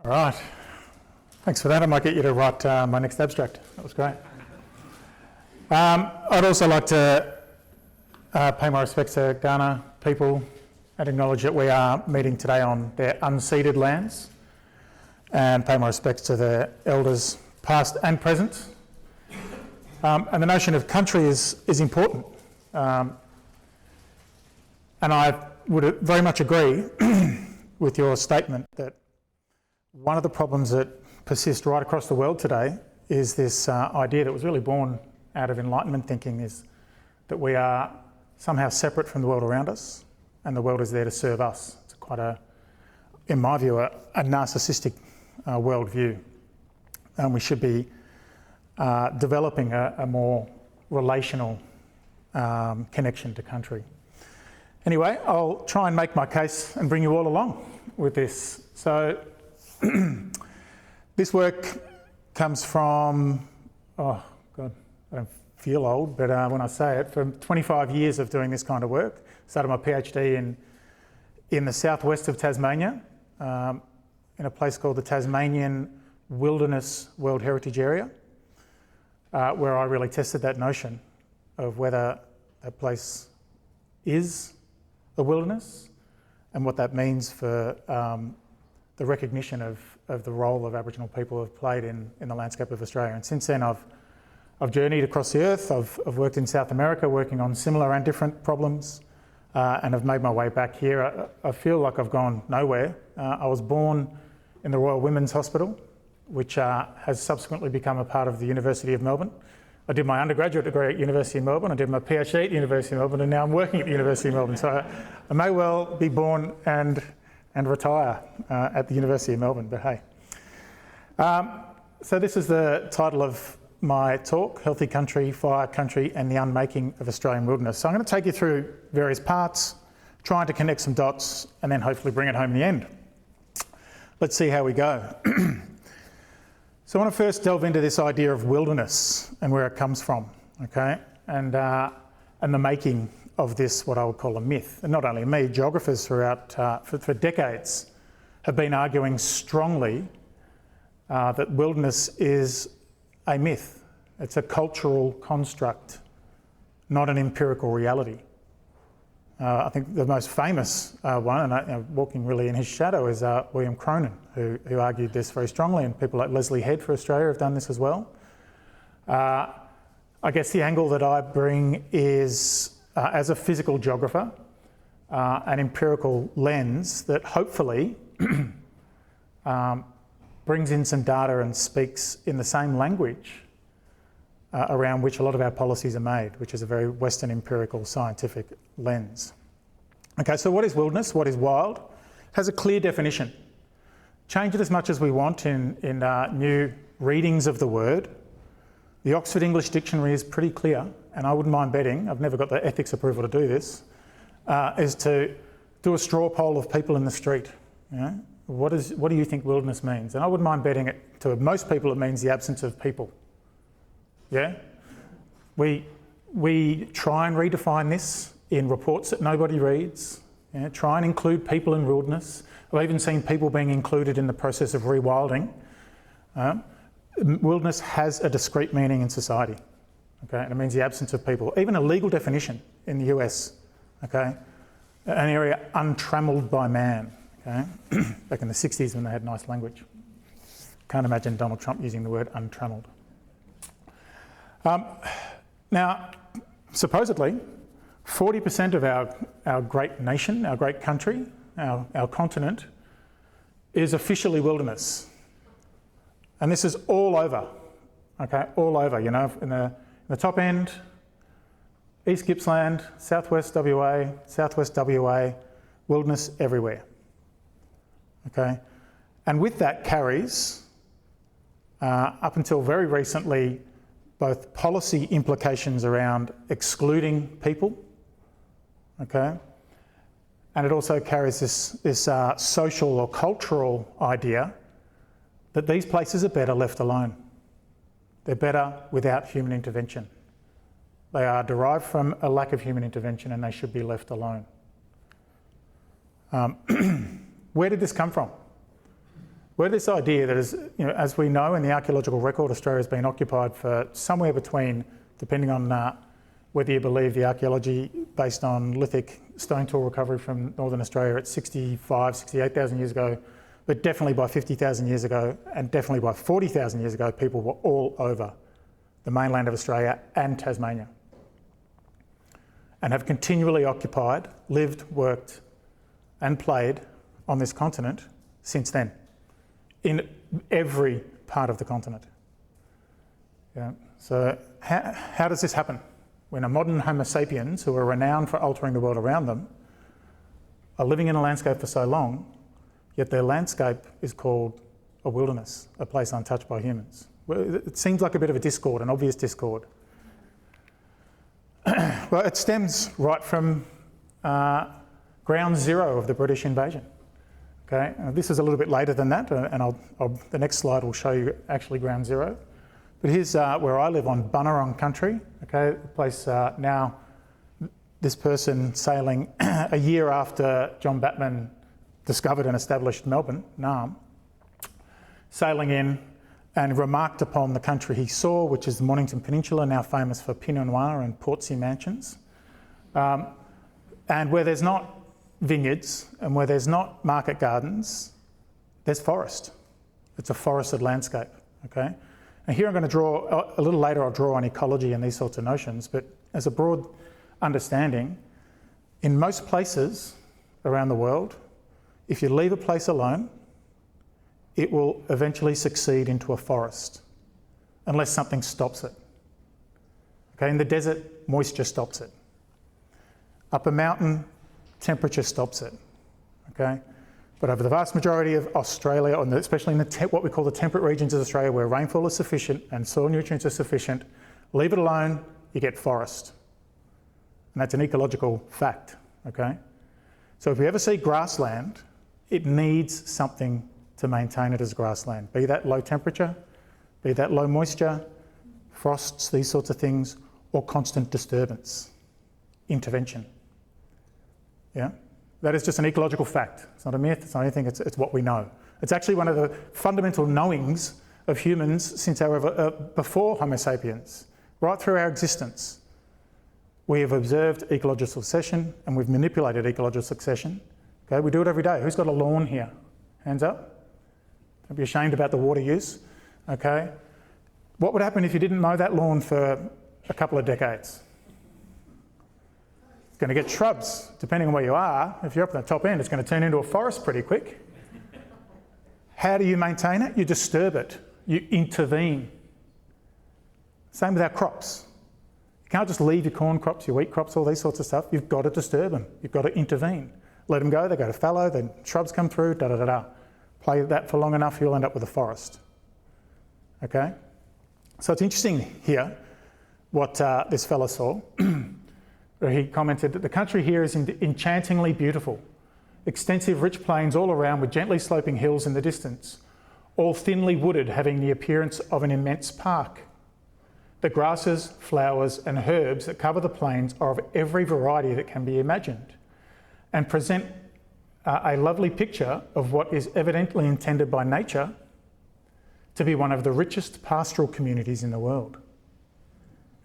All right, thanks for that. I might get you to write my next abstract. That was great. I'd also like to pay my respects to Kaurna people and acknowledge that we are meeting today on their unceded lands, and pay my respects to the elders past and present. And the notion of country is important. And I would very much agree with your statement that one of the problems that persist right across the world today is this idea that was really born out of Enlightenment thinking, is that we are somehow separate from the world around us and the world is there to serve us. It's quite a, in my view, a narcissistic worldview. And we should be developing a more relational connection to country. Anyway, I'll try and make my case and bring you all along with this. So this work comes from, oh God, I don't feel old, but when I say it, from 25 years of doing this kind of work. Started my PhD in the southwest of Tasmania, in a place called the Tasmanian Wilderness World Heritage Area, where I really tested that notion of whether that place is a wilderness and what that means for the recognition of the role of Aboriginal people have played in the landscape of Australia. And since then I've journeyed across the earth. I've worked in South America working on similar and different problems, and I've made my way back here. I feel like I've gone nowhere. I was born in the Royal Women's Hospital, which has subsequently become a part of the University of Melbourne. I did my undergraduate degree at University of Melbourne, I did my PhD at University of Melbourne, and now I'm working at the University of Melbourne. So I may well be born and retire at the University of Melbourne, but hey. So this is the title of my talk, Healthy Country, Fire Country and the Unmaking of Australian Wilderness. So I'm going to take you through various parts, trying to connect some dots, and then hopefully bring it home in the end. Let's see how we go. So I want to first delve into this idea of wilderness and where it comes from, okay? And the making of this, what I would call a myth. And not only me, geographers throughout, for decades have been arguing strongly that wilderness is a myth. It's a cultural construct, not an empirical reality. I think the most famous one, and walking really in his shadow, is William Cronin, who argued this very strongly, and people like Leslie Head for Australia have done this as well. I guess the angle that I bring is, as a physical geographer, an empirical lens that hopefully brings in some data and speaks in the same language around which a lot of our policies are made, which is a very Western empirical scientific lens. Okay, so what is wilderness? What is wild? It has a clear definition. Change it as much as we want in new readings of the word. The Oxford English Dictionary is pretty clear, and I wouldn't mind betting, I've never got the ethics approval to do this, is to do a straw poll of people in the street. You know? What do you think wilderness means? And I wouldn't mind betting it, to most people it means the absence of people. Yeah? We try and redefine this in reports that nobody reads. Yeah? Try and include people in wilderness. I've even seen people being included in the process of rewilding. Wilderness has a discrete meaning in society. Okay? And it means the absence of people. Even a legal definition in the US. Okay? An area untrammeled by man. Okay? Back in the 60s when they had nice language. Can't imagine Donald Trump using the word untrammeled. Now, supposedly, 40% of our great nation, our great country, our continent, is officially wilderness. And this is all over, okay, all over, you know, in the top end, East Gippsland, Southwest WA, wilderness everywhere, okay? And with that carries, up until very recently, both policy implications around excluding people, okay? And it also carries this social or cultural idea that these places are better left alone. They're better without human intervention. They are derived from a lack of human intervention and they should be left alone. Where did this come from? Where this idea that, as we know in the archaeological record, Australia has been occupied for somewhere between, depending on whether you believe the archaeology based on lithic stone tool recovery from Northern Australia at 68,000 years ago, but definitely by 50,000 years ago and definitely by 40,000 years ago, people were all over the mainland of Australia and Tasmania and have continually occupied, lived, worked and played on this continent since then, in every part of the continent. Yeah. So how does this happen? When a modern Homo sapiens, who are renowned for altering the world around them, are living in a landscape for so long, yet their landscape is called a wilderness, a place untouched by humans. Well, it seems like a bit of a discord, an obvious discord. Well, it stems right from ground zero of the British invasion. Okay, this is a little bit later than that, and the next slide will show you actually ground zero. But here's where I live on Bunurong country. Okay, the place now, this person sailing a year after John Batman discovered and established Melbourne, Naarm, sailing in and remarked upon the country he saw, which is the Mornington Peninsula, now famous for Pinot Noir and Portsea mansions. And where there's not vineyards and where there's not market gardens, there's forest. It's a forested landscape, okay? And here I'm going to draw, a little later I'll draw on ecology and these sorts of notions, but as a broad understanding, in most places around the world, if you leave a place alone, it will eventually succeed into a forest, unless something stops it. Okay, in the desert, moisture stops it. Up a mountain, temperature stops it. Okay, but over the vast majority of Australia, especially in what we call the temperate regions of Australia, where rainfall is sufficient and soil nutrients are sufficient, leave it alone, you get forest. And that's an ecological fact. Okay, so if we ever see grassland, it needs something to maintain it as grassland, be that low temperature, be that low moisture, frosts, these sorts of things, or constant disturbance, intervention. Yeah, that is just an ecological fact. It's not a myth, it's not anything, it's what we know. It's actually one of the fundamental knowings of humans since before Homo sapiens, right through our existence. We have observed ecological succession and we've manipulated ecological succession. Okay, we do it every day. Who's got a lawn here? Hands up. Don't be ashamed about the water use, okay? What would happen if you didn't mow that lawn for a couple of decades? It's going to get shrubs, depending on where you are. If you're up at the top end, it's going to turn into a forest pretty quick. How do you maintain it? You disturb it. You intervene. Same with our crops. You can't just leave your corn crops, your wheat crops, all these sorts of stuff. You've got to disturb them. You've got to intervene. Let them go, they go to fallow, then shrubs come through, da-da-da-da. Play that for long enough, you'll end up with a forest. Okay? So it's interesting here what this fella saw. He commented that the country here is enchantingly beautiful. Extensive rich plains all around with gently sloping hills in the distance, all thinly wooded, having the appearance of an immense park. The grasses, flowers and herbs that cover the plains are of every variety that can be imagined and present a lovely picture of what is evidently intended by nature to be one of the richest pastoral communities in the world.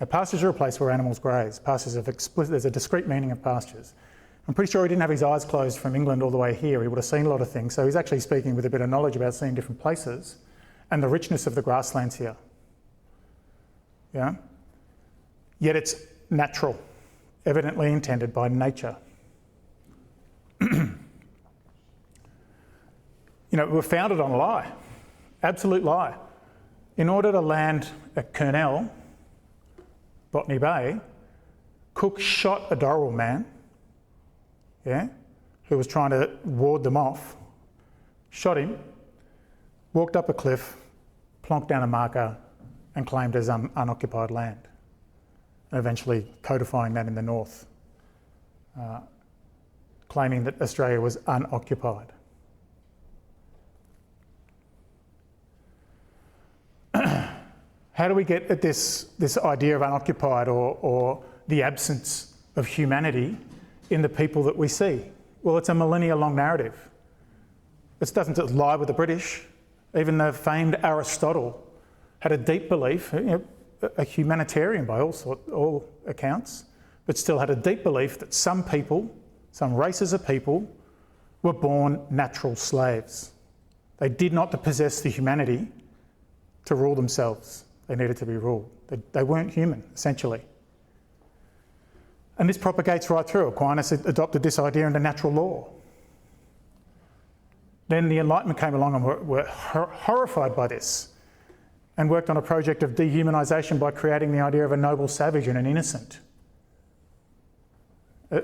Now, pastures are a place where animals graze. Pastures have there's a discrete meaning of pastures. I'm pretty sure he didn't have his eyes closed from England all the way here. He would have seen a lot of things. So he's actually speaking with a bit of knowledge about seeing different places and the richness of the grasslands here. Yeah? Yet it's natural, evidently intended by nature. We're founded on a lie, absolute lie. In order to land at Kurnell, Botany Bay, Cook shot a Darawal man, yeah, who was trying to ward them off, shot him, walked up a cliff, plonked down a marker and claimed as unoccupied land, and eventually codifying that in the north, claiming that Australia was unoccupied. How do we get at this idea of unoccupied or the absence of humanity in the people that we see? Well, it's a millennia-long narrative. It doesn't just lie with the British. Even the famed Aristotle had a deep belief, a humanitarian by all accounts, but still had a deep belief that some people, some races of people, were born natural slaves. They did not possess the humanity to rule themselves. They needed to be ruled. They weren't human, essentially. And this propagates right through. Aquinas adopted this idea into natural law. Then the Enlightenment came along and were horrified by this and worked on a project of dehumanisation by creating the idea of a noble savage and an innocent.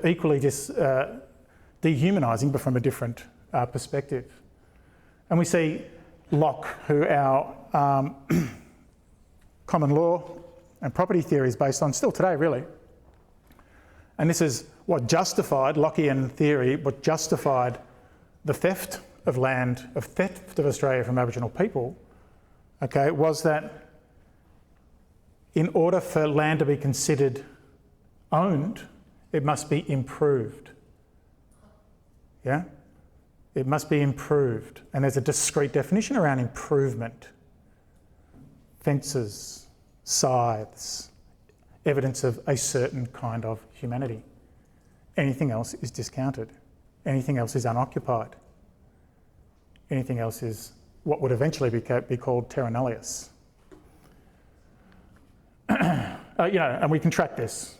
Equally dehumanising, but from a different perspective. And we see Locke, who our common law and property theory is based on still today, really. And this is what justified, Lockean theory, what justified the theft of land, theft of Australia from Aboriginal people, okay, was that in order for land to be considered owned, it must be improved. Yeah? It must be improved. And there's a discrete definition around improvement. Fences, scythes, evidence of a certain kind of humanity. Anything else is discounted. Anything else is unoccupied. Anything else is what would eventually be called Terra Nullius. And we can track this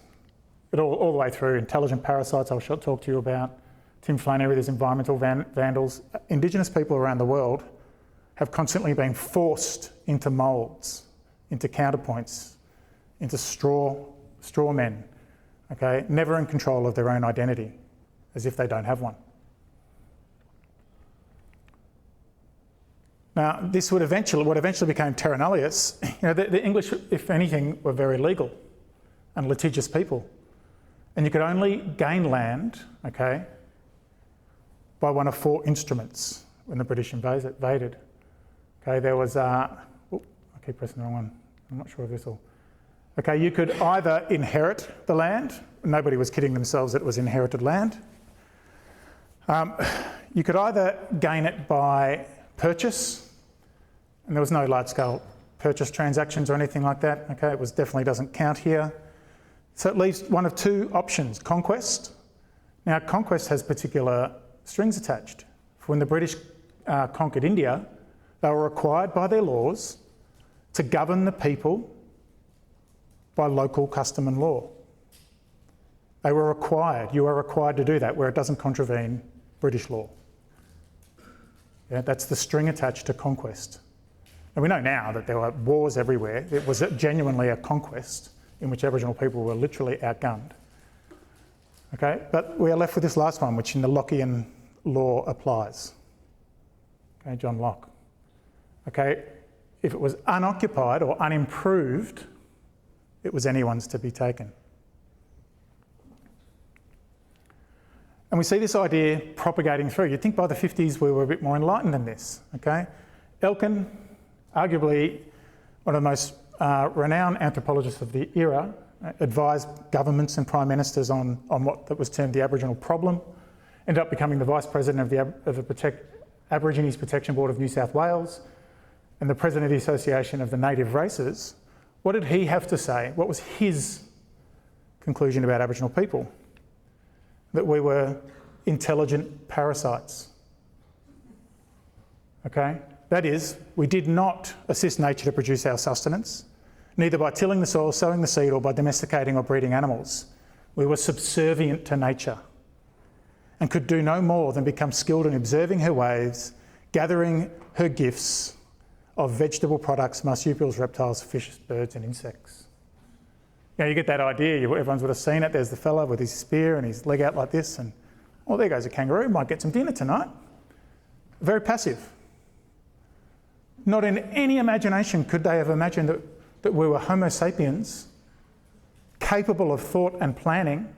all the way through. Intelligent parasites, I'll talk to you about. Tim Flannery, there's environmental vandals. Indigenous people around the world have constantly been forced into moulds, into counterpoints, into straw men, okay? Never in control of their own identity, as if they don't have one. Now, what eventually became Terra Nullius, the English, if anything, were very legal and litigious people. And you could only gain land, okay, by one of four instruments when the British invaded. Okay, there was, I keep pressing the wrong one. I'm not sure if this will. Okay, you could either inherit the land. Nobody was kidding themselves that it was inherited land. You could either gain it by purchase, and there was no large-scale purchase transactions or anything like that. Okay, it definitely doesn't count here. So it leaves one of two options: conquest. Now, conquest has particular strings attached. When the British conquered India, they were required by their laws to govern the people by local custom and law. You are required to do that where it doesn't contravene British law. Yeah, that's the string attached to conquest. And we know now that there were wars everywhere. It was genuinely a conquest in which Aboriginal people were literally outgunned. Okay, but we are left with this last one, which in the Lockean law applies. Okay, John Locke. Okay, if it was unoccupied or unimproved, it was anyone's to be taken. And we see this idea propagating through. You'd think by the 50s we were a bit more enlightened than this, okay? Elkin, arguably one of the most renowned anthropologists of the era, advised governments and prime ministers on what was termed the Aboriginal problem, ended up becoming the Vice President of the Aborigines Protection Board of New South Wales and the President of the Association of the Native Races. What did he have to say? What was his conclusion about Aboriginal people? That we were intelligent parasites. Okay? That is, we did not assist nature to produce our sustenance, neither by tilling the soil, sowing the seed, or by domesticating or breeding animals. We were subservient to nature and could do no more than become skilled in observing her ways, gathering her gifts of vegetable products, marsupials, reptiles, fishes, birds and insects. You get that idea, everyone's would have seen it. There's the fella with his spear and his leg out like this, and oh, there goes a kangaroo, might get some dinner tonight. Very passive. Not in any imagination could they have imagined that we were Homo sapiens, capable of thought and planning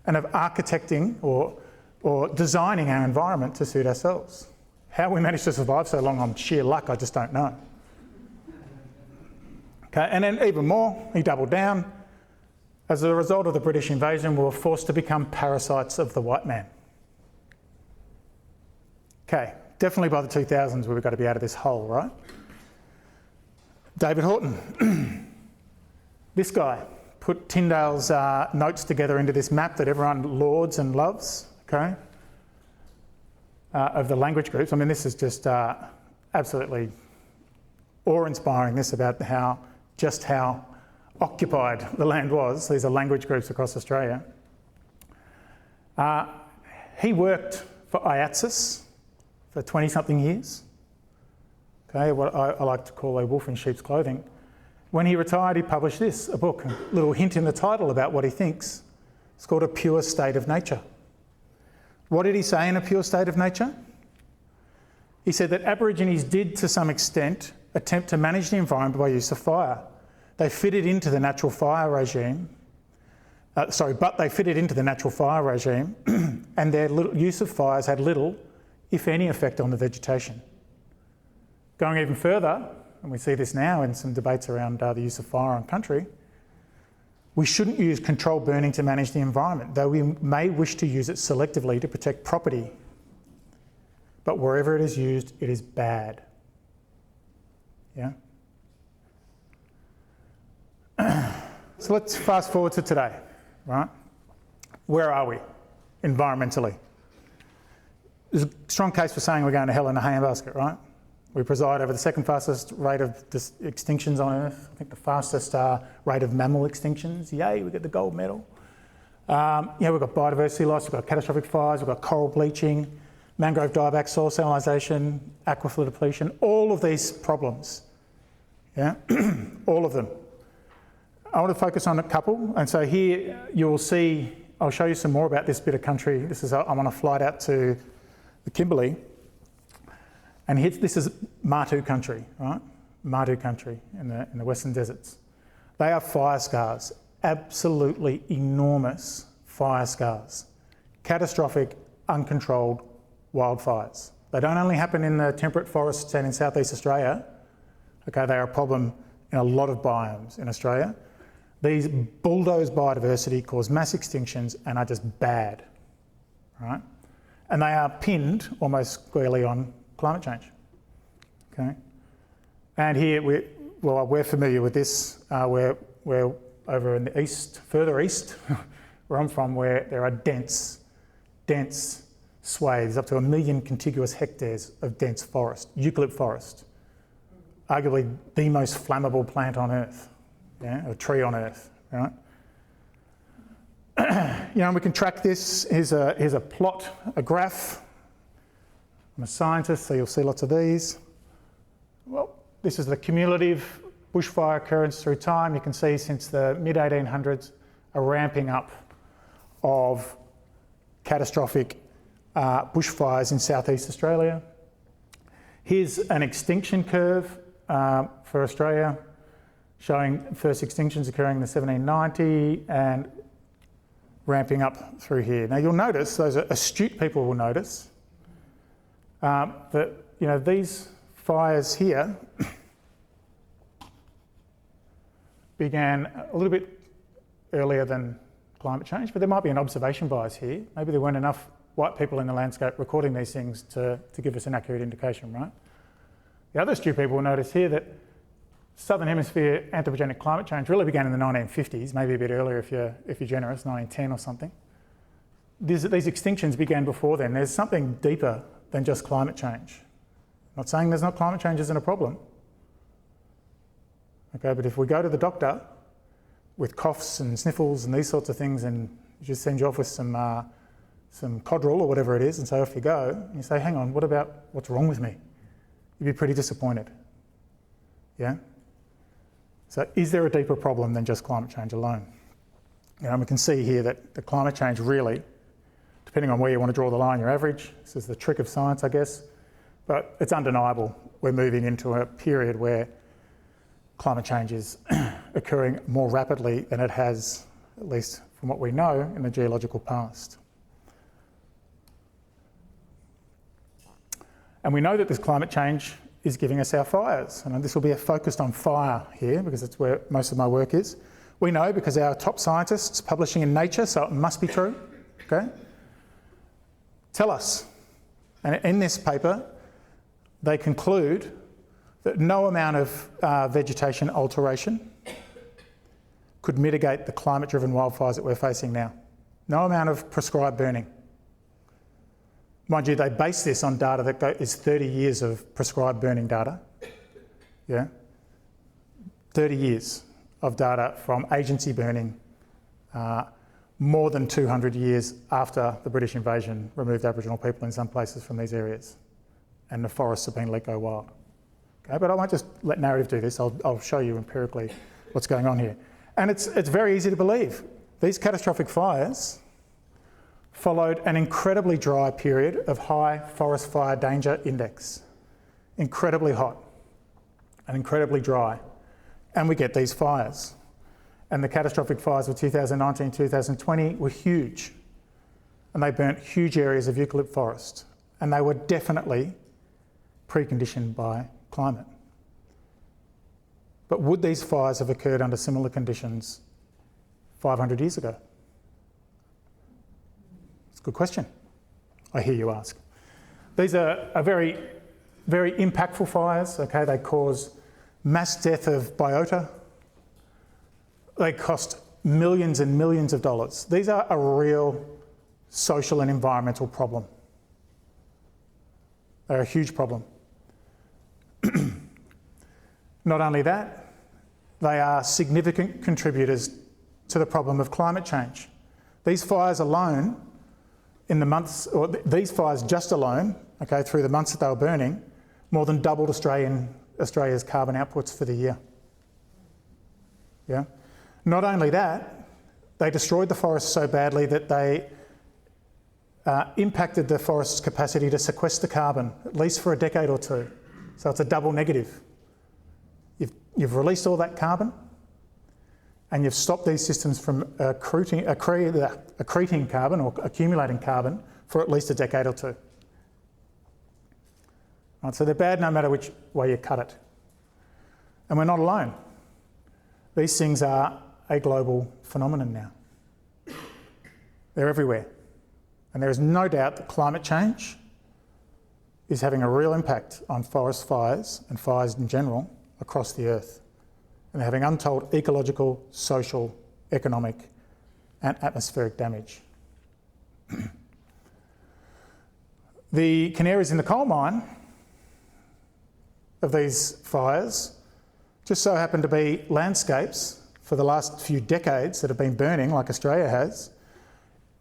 and of architecting or designing our environment to suit ourselves. How we managed to survive so long on sheer luck, I just don't know. Okay, and then even more, he doubled down. As a result of the British invasion, we were forced to become parasites of the white man. Okay, definitely by the 2000s we've got to be out of this hole, right? David Horton. This guy put Tyndale's notes together into this map that everyone lauds and loves, okay, of the language groups. I mean, this is just absolutely awe-inspiring, this about how occupied the land was. These are language groups across Australia. He worked for IATSIS for 20-something years. Okay, what I like to call a wolf in sheep's clothing. When he retired, he published this, a book, a little hint in the title about what he thinks. It's called A Pure State of Nature. What did he say in A Pure State of Nature? He said that Aborigines did, to some extent, attempt to manage the environment by use of fire. They fitted into the natural fire regime, and their use of fires had little, if any, effect on the vegetation. Going even further, and we see this now in some debates around the use of fire on country, we shouldn't use controlled burning to manage the environment, though we may wish to use it selectively to protect property. But wherever it is used, it is bad. Yeah? So let's fast forward to today, right? Where are we environmentally? There's a strong case for saying we're going to hell in a handbasket, right? We preside over the second fastest rate of extinctions on Earth. I think the fastest rate of mammal extinctions. Yay, we get the gold medal. We've got biodiversity loss, we've got catastrophic fires, we've got coral bleaching, mangrove dieback, soil salinisation, aquifer depletion, all of these problems. Yeah, all of them. I want to focus on a couple. And so here you'll see, I'll show you some more about this bit of country. I'm on a flight out to the Kimberley. And this is Martu country, right? Martu country in the Western Deserts. They are fire scars, absolutely enormous fire scars. Catastrophic, uncontrolled wildfires. They don't only happen in the temperate forests and in Southeast Australia. Okay, they are a problem in a lot of biomes in Australia. These bulldoze biodiversity, cause mass extinctions and are just bad, right? And they are pinned almost squarely on climate change, okay? And here, we're familiar with this. We're over in the east, further east, where I'm from, where there are dense swathes, up to 1 million contiguous hectares of dense forest, eucalypt forest, arguably the most flammable plant on Earth, yeah, or tree on Earth, right? We can track this. Here's a plot, a graph. I'm a scientist, so you'll see lots of these. Well, this is the cumulative bushfire occurrence through time. You can see since the mid-1800s a ramping up of catastrophic bushfires in Southeast Australia. Here's an extinction curve for Australia, showing first extinctions occurring in the 1790 and ramping up through here. Now you'll notice, those astute people will notice, that these fires here began a little bit earlier than climate change, but there might be an observation bias here. Maybe there weren't enough white people in the landscape recording these things to give us an accurate indication, right? The other astute people will notice here that Southern Hemisphere anthropogenic climate change really began in the 1950s, maybe a bit earlier if you're generous, 1910 or something. These extinctions began before then. There's something deeper than just climate change. I'm not saying there's not climate change isn't a problem. Okay, but if we go to the doctor with coughs and sniffles and these sorts of things and just send you off with some Codral or whatever it is and say off you go, and you say, hang on, what's wrong with me? You'd be pretty disappointed. Yeah? So is there a deeper problem than just climate change alone? We can see here that the climate change really, depending on where you want to draw the line, your average, this is the trick of science, I guess, but it's undeniable we're moving into a period where climate change is occurring more rapidly than it has, at least from what we know, in the geological past. And we know that this climate change is giving us our fires. And this will be focused on fire here because that's where most of my work is. We know because our top scientists publishing in Nature, so it must be true, okay? Tell us. And in this paper, they conclude that no amount of vegetation alteration could mitigate the climate-driven wildfires that we're facing now. No amount of prescribed burning. Mind you, they base this on data that is 30 years of prescribed burning data. Yeah, 30 years of data from agency burning, more than 200 years after the British invasion removed Aboriginal people in some places from these areas, and the forests have been let go wild. Okay, but I won't just let narrative do this. I'll show you empirically what's going on here. And it's very easy to believe. These catastrophic fires followed an incredibly dry period of high forest fire danger index. Incredibly hot and incredibly dry. And we get these fires. And the catastrophic fires of 2019, 2020 were huge. And they burnt huge areas of eucalypt forest. And they were definitely preconditioned by climate. But would these fires have occurred under similar conditions 500 years ago? It's a good question, I hear you ask. These are very, very impactful fires, okay? They cause mass death of biota. They cost millions and millions of dollars. These are a real social and environmental problem. They're a huge problem. Not only that, they are significant contributors to the problem of climate change. These fires alone, in the months, or these fires just alone, okay, through the months that they were burning, more than doubled Australia's carbon outputs for the year. Yeah. Not only that, they destroyed the forests so badly that they impacted the forest's capacity to sequester carbon, at least for a decade or two. So it's a double negative. You've released all that carbon and you've stopped these systems from accreting carbon or accumulating carbon for at least a decade or two. Right, so they're bad no matter which way you cut it. And we're not alone. These things are a global phenomenon now. They're everywhere. And there is no doubt that climate change is having a real impact on forest fires and fires in general across the earth. And they're having untold ecological, social, economic and atmospheric damage. The canaries in the coal mine of these fires just so happen to be landscapes for the last few decades that have been burning, like Australia has,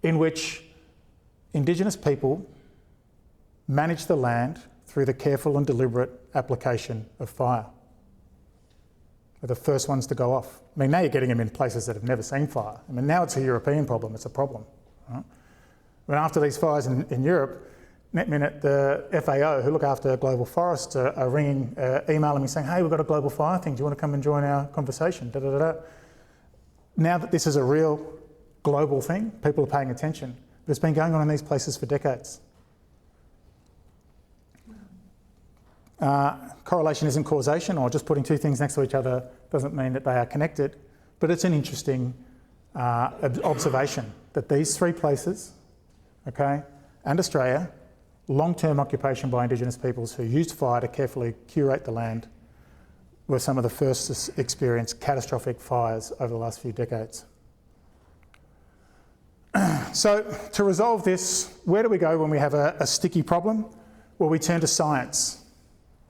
in which Indigenous people manage the land through the careful and deliberate application of fire. They're the first ones to go off. I mean, now you're getting them in places that have never seen fire. I mean, now it's a European problem, it's a problem. Right? But after these fires in Europe, next minute the FAO, who look after global forests, are ringing, emailing me saying, hey, we've got a global fire thing, do you want to come and join our conversation? Da, da, da, da. Now that this is a real global thing, people are paying attention. But it's been going on in these places for decades. Correlation isn't causation, or just putting two things next to each other doesn't mean that they are connected, but it's an interesting observation that these three places, okay, and Australia, long-term occupation by Indigenous peoples who used fire to carefully curate the land, were some of the first to experience catastrophic fires over the last few decades. So to resolve this, where do we go when we have a sticky problem? Well, we turn to science,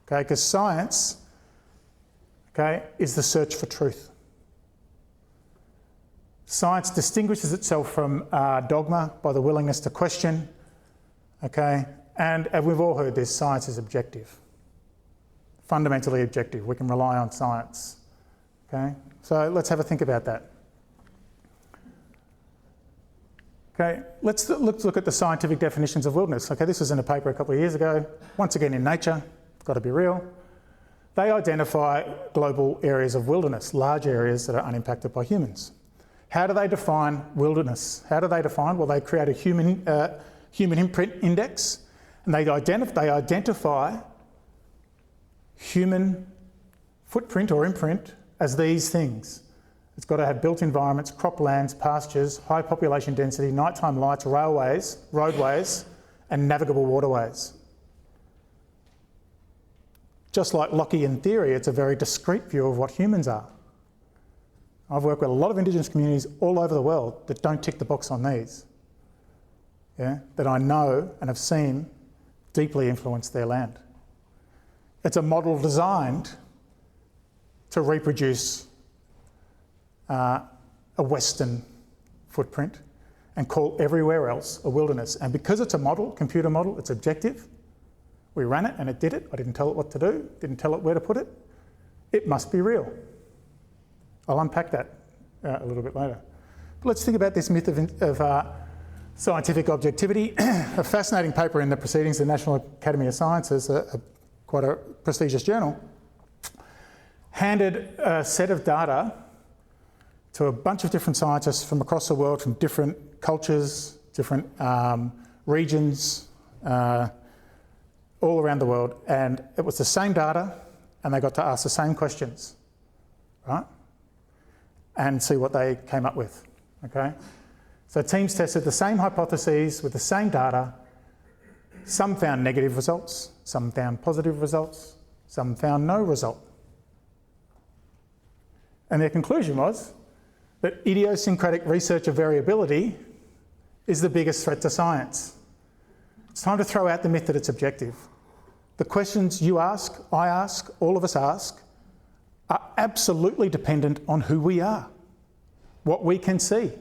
okay, because science, okay, is the search for truth. Science distinguishes itself from dogma by the willingness to question, okay, and we've all heard this, science is objective, fundamentally objective. We can rely on science, okay? So let's have a think about that. Okay, let's look at the scientific definitions of wilderness. Okay, this was in a paper a couple of years ago. Once again in Nature, got to be real. They identify global areas of wilderness, large areas that are unimpacted by humans. How do they define wilderness? How do they define? Well, they create a human imprint index, and they identify human footprint or imprint as these things. It's got to have built environments, croplands, pastures, high population density, nighttime lights, railways, roadways, and navigable waterways. Just like Lockean theory, it's a very discrete view of what humans are. I've worked with a lot of Indigenous communities all over the world that don't tick the box on these, yeah, that I know and have seen deeply influence their land. It's a model designed to reproduce a Western footprint and call everywhere else a wilderness. And because it's a model, computer model, it's objective. We ran it and it did it. I didn't tell it what to do, didn't tell it where to put it. It must be real. I'll unpack that a little bit later. But let's think about this myth of scientific objectivity. A fascinating paper in the Proceedings of the National Academy of Sciences, quite a prestigious journal, handed a set of data to a bunch of different scientists from across the world, from different cultures, different regions, all around the world. And it was the same data, and they got to ask the same questions, right? And see what they came up with, okay? So teams tested the same hypotheses with the same data. Some found negative results, some found positive results, some found no result. And their conclusion was that idiosyncratic researcher variability is the biggest threat to science. It's time to throw out the myth that it's objective. The questions you ask, I ask, all of us ask, are absolutely dependent on who we are, what we can see.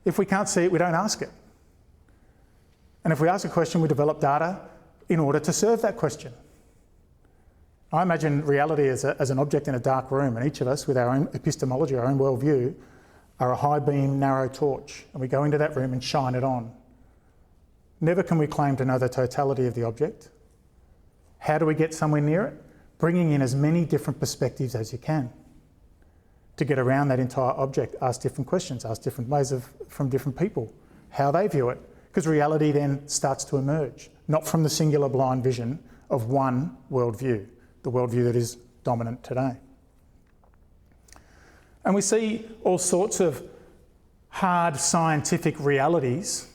If we can't see it, we don't ask it. And if we ask a question, we develop data in order to serve that question. I imagine reality as an object in a dark room, and each of us, with our own epistemology, our own worldview, are a high beam, narrow torch, and we go into that room and shine it on. Never can we claim to know the totality of the object. How do we get somewhere near it? Bringing in as many different perspectives as you can. To get around that entire object, ask different questions, ask different ways from different people, how they view it, because reality then starts to emerge, not from the singular blind vision of one worldview, the worldview that is dominant today. And we see all sorts of hard scientific realities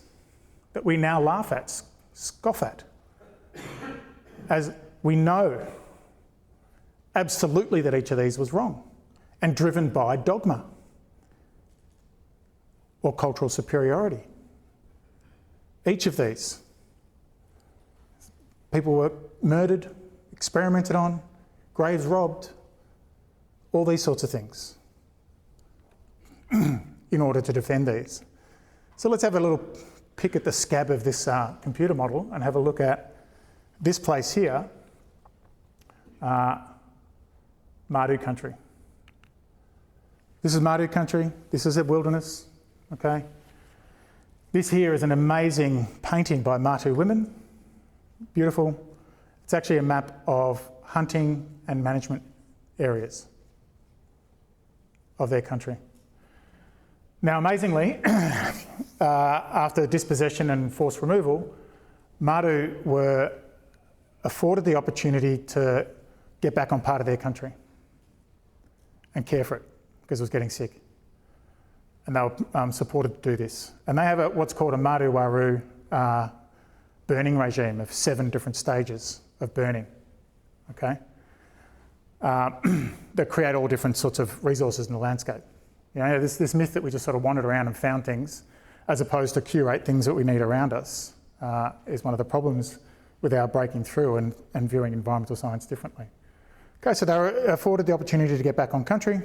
that we now laugh at, scoff at, as we know absolutely that each of these was wrong and driven by dogma or cultural superiority. Each of these, people were murdered, experimented on, graves robbed, all these sorts of things in order to defend these. So let's have a little pick at the scab of this computer model and have a look at this place here, Mardu country. This is Mardu country, this is a wilderness, okay? This here is an amazing painting by Mardu women, beautiful. It's actually a map of hunting and management areas of their country. Now, amazingly, after dispossession and forced removal, Mardu were afforded the opportunity to get back on part of their country and care for it because it was getting sick. And they were supported to do this. And they have what's called a Mardu Waru burning regime of 7 different stages of burning, okay? That create all different sorts of resources in the landscape. You know, this myth that we just sort of wandered around and found things as opposed to curate things that we need around us is one of the problems with our breaking through and viewing environmental science differently. Okay, so they were afforded the opportunity to get back on country.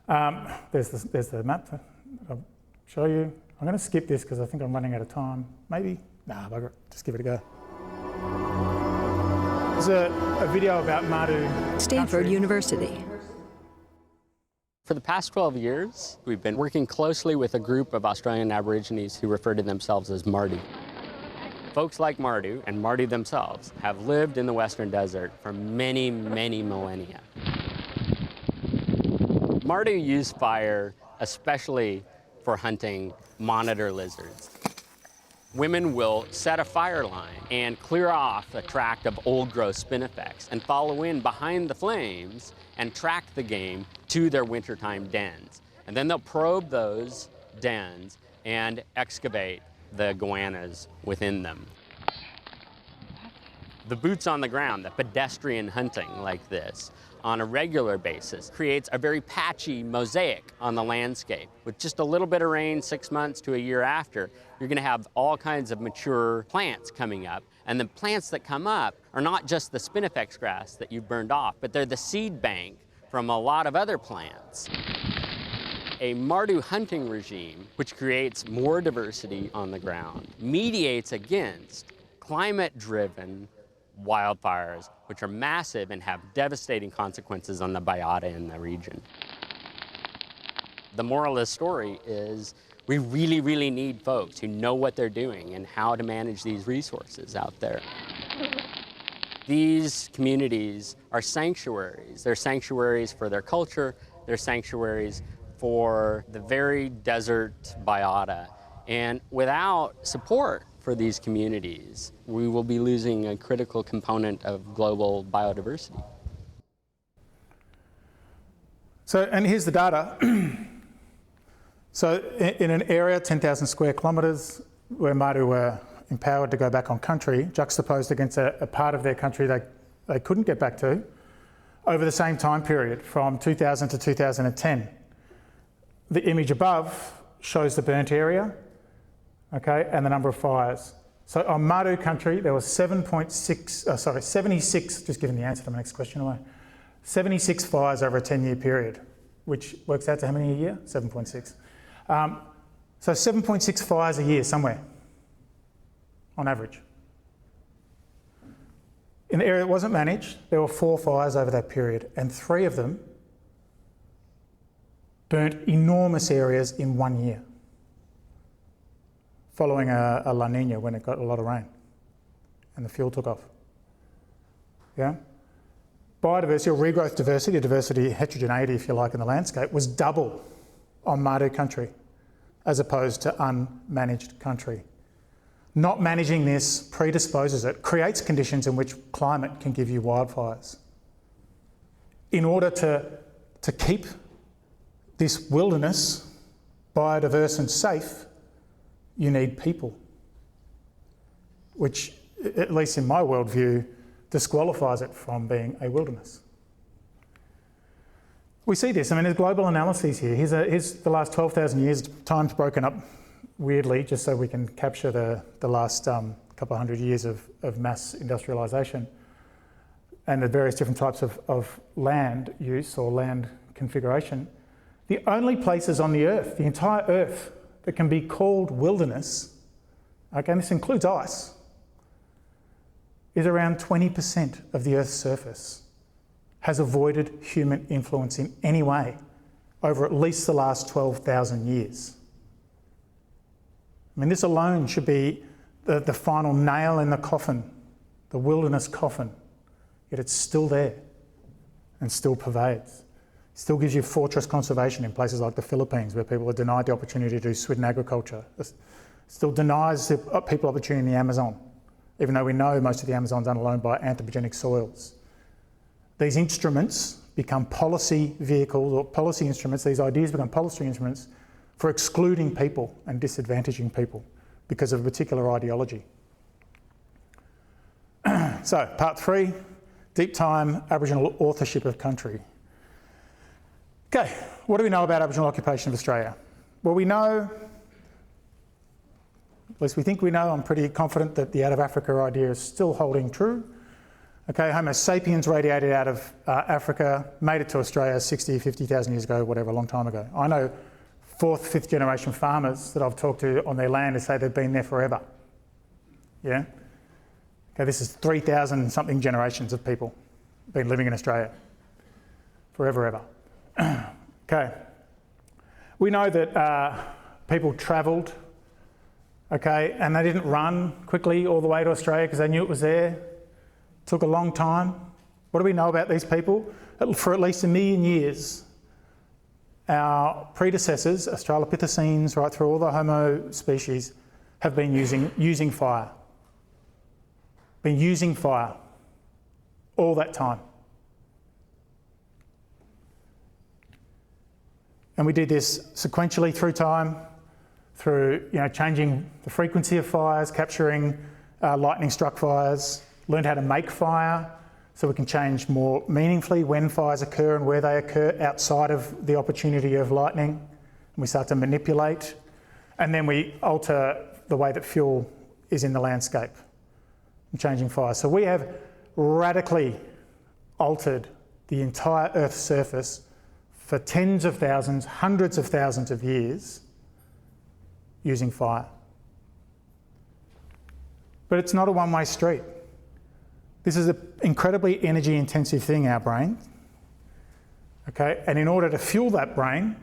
There's the map I'll show you. I'm going to skip this because I think I'm running out of time. Maybe? Nah, bugger it. Just give it a go. There's a video about Mardu Stanford University. For the past 12 years, we've been working closely with a group of Australian Aborigines who refer to themselves as Mardu. Folks like Mardu and Mardu themselves have lived in the Western Desert for many, many millennia. Mardu use fire especially for hunting monitor lizards. Women will set a fire line and clear off a tract of old-growth spinifex and follow in behind the flames and track the game to their wintertime dens. And then they'll probe those dens and excavate the goannas within them. The boots on the ground, the pedestrian hunting like this on a regular basis creates a very patchy mosaic on the landscape. With just a little bit of rain 6 months to a year after, you're going to have all kinds of mature plants coming up. And the plants that come up are not just the spinifex grass that you've burned off, but they're the seed bank from a lot of other plants. A Mardu hunting regime, which creates more diversity on the ground, mediates against climate-driven wildfires, which are massive and have devastating consequences on the biota in the region. The moral of the story is we really, really need folks who know what they're doing and how to manage these resources out there. These communities are sanctuaries. They're sanctuaries for their culture. They're sanctuaries for the very desert biota. And without support for these communities, we will be losing a critical component of global biodiversity. So, and here's the data. So in an area, 10,000 square kilometres, where Mardu were empowered to go back on country, juxtaposed against a part of their country they couldn't get back to, over the same time period, from 2000 to 2010. The image above shows the burnt area, okay, and the number of fires. So on Mardu country, there was 76, just giving the answer to my next question away, 76 fires over a 10-year period, which works out to how many a year? 7.6. So 7.6 fires a year somewhere, on average. In the area that wasn't managed, there were 4 fires over that period, and 3 of them burnt enormous areas in 1 year, following a La Nina when it got a lot of rain and the fuel took off. Yeah? Biodiversity, or regrowth diversity, diversity, heterogeneity if you like in the landscape, was double on Mardu country as opposed to unmanaged country. Not managing this predisposes it, creates conditions in which climate can give you wildfires. In order to keep this wilderness biodiverse and safe, you need people, which, at least in my worldview, disqualifies it from being a wilderness. We see this, I mean, there's global analyses here. Here's the last 12,000 years, time's broken up weirdly, just so we can capture the last couple of hundred years of mass industrialisation and the various different types of land use or land configuration. The only places on the earth, the entire earth, that can be called wilderness, okay, and this includes ice, is around 20% of the Earth's surface has avoided human influence in any way over at least the last 12,000 years. I mean, this alone should be the final nail in the coffin, the wilderness coffin, yet it's still there and still pervades. Still gives you fortress conservation in places like the Philippines, where people are denied the opportunity to do swidden agriculture. Still denies people opportunity in the Amazon, even though we know most of the Amazon's underloaned by anthropogenic soils. These instruments become policy vehicles or policy instruments, these ideas become policy instruments for excluding people and disadvantaging people because of a particular ideology. So, part 3, deep time Aboriginal authorship of country. Okay, what do we know about Aboriginal occupation of Australia? Well, we know, at least we think we know, I'm pretty confident that the out of Africa idea is still holding true. Okay, Homo sapiens radiated out of Africa, made it to Australia 60, 50,000 years ago, whatever, a long time ago. I know 4th, 5th generation farmers that I've talked to on their land who say they've been there forever. Yeah? Okay, this is 3,000 something generations of people been living in Australia forever, ever. Okay, we know that people travelled, okay, and they didn't run quickly all the way to Australia because they knew it was there. Took a long time. What do we know about these people? For at least 1 million years, our predecessors, Australopithecines, right through all the Homo species, have been using fire. Been using fire all that time. And we did this sequentially through time, through changing the frequency of fires, capturing lightning-struck fires, learned how to make fire so we can change more meaningfully when fires occur and where they occur outside of the opportunity of lightning. And we start to manipulate, and then we alter the way that fuel is in the landscape and changing fire. So we have radically altered the entire Earth's surface for tens of thousands, hundreds of thousands of years using fire. But it's not a one-way street. This is an incredibly energy-intensive thing, our brain. Okay, and in order to fuel that brain,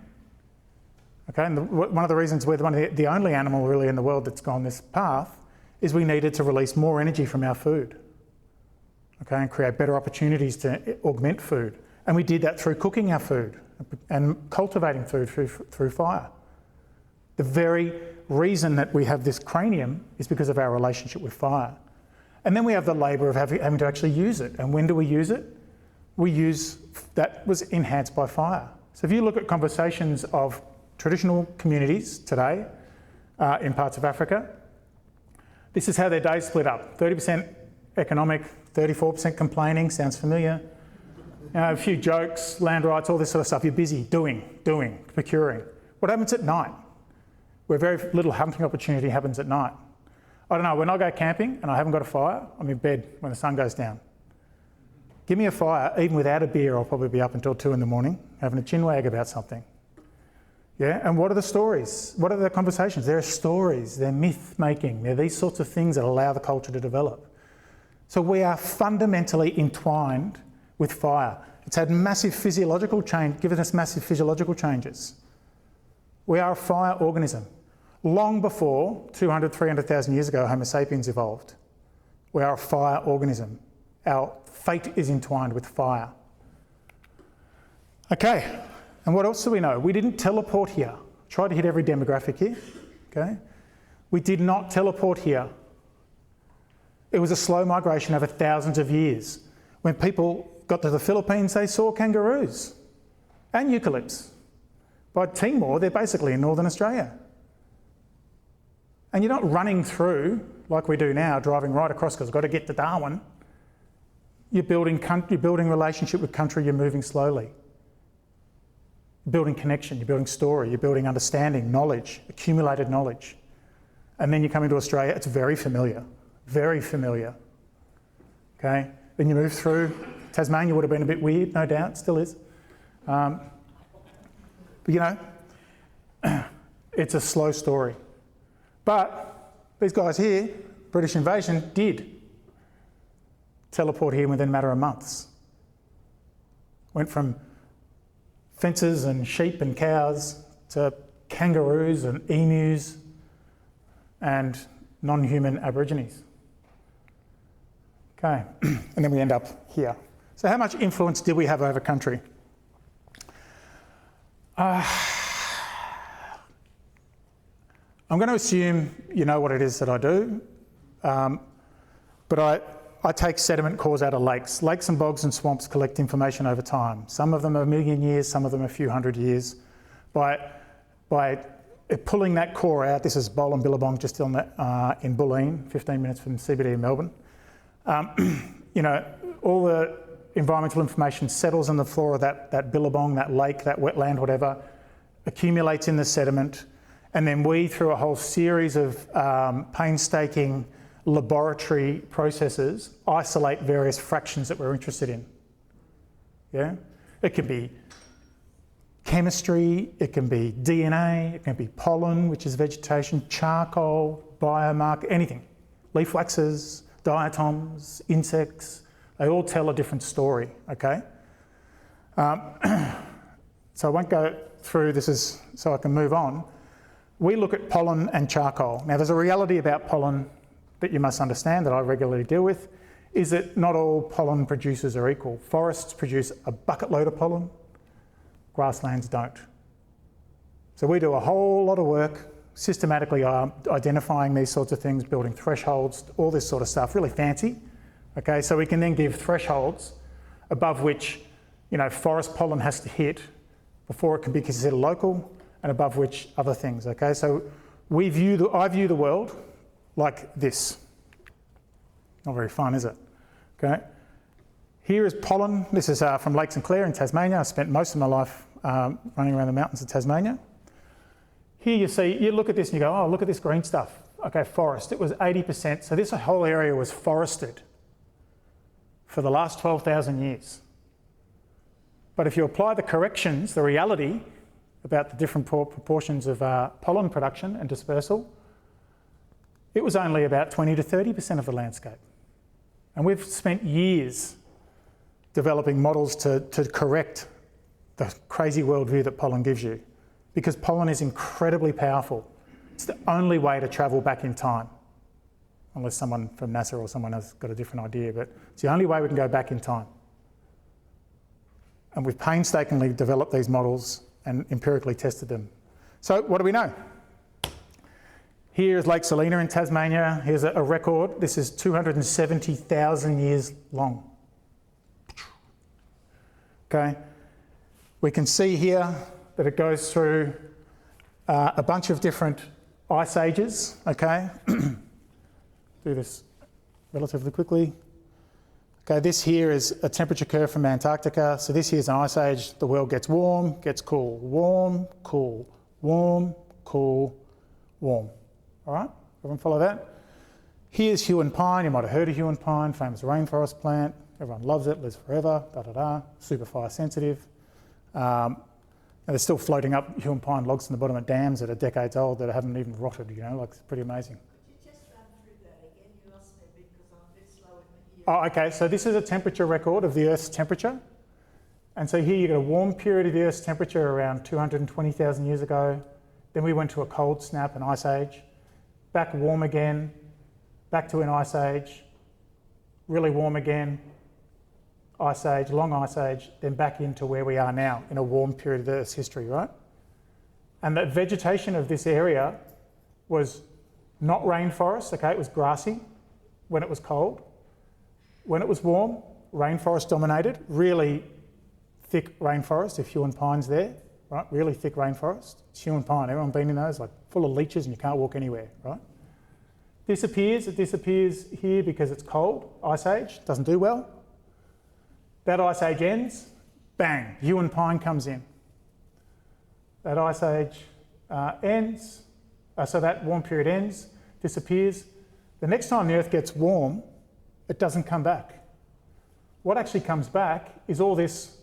okay, and one of the reasons we're the only animal really in the world that's gone this path is we needed to release more energy from our food, okay, and create better opportunities to augment food. And we did that through cooking our food and cultivating food through fire. The very reason that we have this cranium is because of our relationship with fire. And then we have the labour of having to actually use it. And when do we use it? We use, that was enhanced by fire. So if you look at conversations of traditional communities today in parts of Africa, this is how their days split up. 30% economic, 34% complaining, sounds familiar. A few jokes, land rights, all this sort of stuff. You're busy doing, procuring. What happens at night? Where very little hunting opportunity happens at night. I don't know, when I go camping and I haven't got a fire, I'm in bed when the sun goes down. Give me a fire, even without a beer, I'll probably be up until 2 in the morning, having a chinwag about something. Yeah, and what are the stories? What are the conversations? There are stories, they're myth making, they're these sorts of things that allow the culture to develop. So we are fundamentally entwined with fire. It's had massive physiological change, given us massive physiological changes. We are a fire organism. Long before 200, 300,000 years ago, Homo sapiens evolved. We are a fire organism. Our fate is entwined with fire. Okay, and what else do we know? We didn't teleport here. Tried to hit every demographic here, okay? We did not teleport here. It was a slow migration over thousands of years. When people got to the Philippines, they saw kangaroos and eucalypts. By Timor, they're basically in Northern Australia. And you're not running through, like we do now, driving right across because I've got to get to Darwin. You're building relationship with country, you're moving slowly. You're building connection, you're building story, you're building understanding, knowledge, accumulated knowledge. And then you come into Australia, it's very familiar, okay? Then you move through, Tasmania would have been a bit weird, no doubt, still is. But you know, it's a slow story. But these guys here, British invasion, did teleport here within a matter of months. Went from fences and sheep and cows to kangaroos and emus and non-human Aborigines. Okay, and then we end up here. So how much influence did we have over country? I'm going to assume you know what it is that I do, but I take sediment cores out of lakes. Lakes and bogs and swamps collect information over time. Some of them are a million years, some of them a few hundred years. By pulling that core out, this is Bowl and Billabong just in Bulleen, 15 minutes from the CBD of Melbourne. You know, all the environmental information settles on the floor of that billabong, that lake, that wetland, whatever, accumulates in the sediment. And then we, through a whole series of painstaking laboratory processes, isolate various fractions that we're interested in. Yeah? It can be chemistry, it can be DNA, it can be pollen, which is vegetation, charcoal, biomarker, anything. Leaf waxes, diatoms, insects, they all tell a different story, okay? So I won't go through this so I can move on. We look at pollen and charcoal. Now there's a reality about pollen that you must understand that I regularly deal with, is that not all pollen producers are equal. Forests produce a bucket load of pollen, grasslands don't. So we do a whole lot of work systematically identifying these sorts of things, building thresholds, all this sort of stuff, really fancy. Okay, so we can then give thresholds above which, you know, forest pollen has to hit before it can be considered local, and above which other things, okay? So I view the world like this. Not very fun, is it? Okay. Here is pollen. This is from Lake St Clair in Tasmania. I spent most of my life running around the mountains of Tasmania. Here you see, you look at this and you go, oh, look at this green stuff. Okay, forest. It was 80%. So this whole area was forested for the last 12,000 years. But if you apply the corrections, the reality about the different proportions of pollen production and dispersal, it was only about 20 to 30% of the landscape. And we've spent years developing models to correct the crazy worldview that pollen gives you, because pollen is incredibly powerful. It's the only way to travel back in time, unless someone from NASA or someone has got a different idea, but it's the only way we can go back in time. And we've painstakingly developed these models and empirically tested them. So what do we know? Here's Lake Selina in Tasmania. Here's a record. This is 270,000 years long. Okay. We can see here that it goes through a bunch of different ice ages, okay? Do this relatively quickly. Okay, this here is a temperature curve from Antarctica. So this here is an ice age. The world gets warm, gets cool, warm, cool, warm, cool, warm. All right, everyone follow that? Here's Huon pine. You might have heard of Huon pine, famous rainforest plant. Everyone loves it, lives forever, da-da-da, super fire sensitive. And they're still floating up Huon pine logs in the bottom of dams that are decades old that haven't even rotted, you know, like it's pretty amazing. Oh, okay, so this is a temperature record of the Earth's temperature. And so here you've got a warm period of the Earth's temperature around 220,000 years ago. Then we went to a cold snap, an ice age. Back warm again, back to an ice age, really warm again, ice age, long ice age, then back into where we are now in a warm period of the Earth's history, right? And the vegetation of this area was not rainforest, okay, it was grassy when it was cold. When it was warm, rainforest dominated, really thick rainforest, if Huon pine's there, right? Really thick rainforest. It's Huon pine, everyone been in those? Like full of leeches and you can't walk anywhere, right? It disappears here because it's cold, ice age, doesn't do well. That ice age ends, bang, Huon pine comes in. That ice age ends, so that warm period ends, disappears. The next time the Earth gets warm, it doesn't come back. What actually comes back is all this